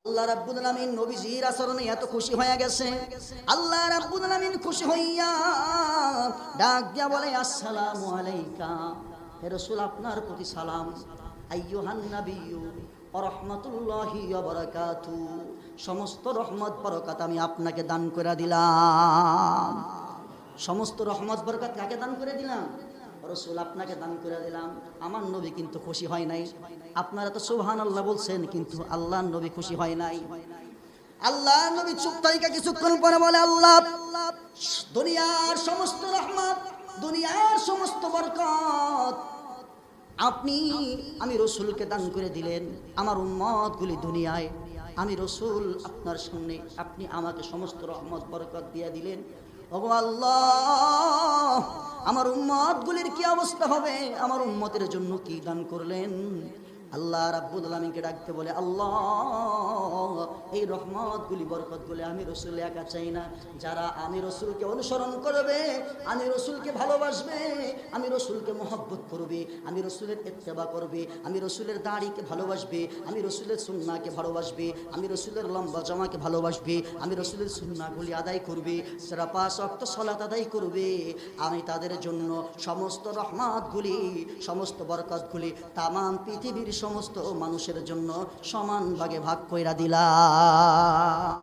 আল্লাহ রাব্বুল আলামিন নবীজির আচরণে এত খুশি হয়ে গেছে। আল্লাহ রাব্বুল আলামিন খুশি হইয়া ডাক দিয়া বলে, আসসালামু আলাইকা, হে রাসূল আপনার প্রতি সালাম। আইয়ুহান নাবিয়্যু ওয়া রাহমাতুল্লাহি ওয়া বারাকাতুহু, সমস্ত রহমত বরকত আমি আপনাকে দান করে দিলাম। সমস্ত রহমত বরকত কাকে দান করে দিলাম? রাসূল আপনাকে দান করে দিলাম। আমার নবী কিন্তু খুশি হয় নাই। আপনারা তো সুবহানাল্লাহ বলছেন, কিন্তু আল্লাহর নবী খুশি হয় নাই। আল্লাহর নবী চুপ থাইকা কিছুক্ষণ পরে বলে, আল্লাহ, দুনিয়ার সমস্ত রহমত, দুনিয়ার সমস্ত বরকত আমি রাসূলকে দান করে দিলেন। আমার উম্মতগুলি দুনিয়ায়, আমি রাসূল আপনার সামনে, আপনি আমাকে সমস্ত রহমত বরকত দিয়ে দিলেন। ওগো আল্লাহ, আমার উম্মতগুলির কি অবস্থা হবে? আমার উম্মতের জন্য কি দান করলেন? আল্লাহ রাব্বুল আলামিনকে ডাকতে বলে, আল্লাহ, এই রহমতগুলি বরকতগুলি আমি রাসূল একা চাই না, যারা আমি রাসূলকে অনুসরণ করবে, আমি রাসূলকে ভালোবাসবে, আমি রাসূলকে মহব্বত করবে, আমি রাসূলের ইত্তেবা করবে, আমি রাসূলের দাড়িকে ভালোবাসবে, আমি রাসূলের সুন্নাহকে ভালোবাসবে, আমি রাসূলের লম্বা জামাকে ভালোবাসবে, আমি রাসূলের সুন্নাহগুলি আদায় করবে, যারা 5 ওয়াক্ত সালাত আদায় করবে, আমি তাদের জন্য সমস্ত রহমতগুলি, সমস্ত বরকতগুলি তামাম পৃথিবীর সমস্ত মানুষের জন্য সমান ভাগে ভাগ কইরা দিলাম।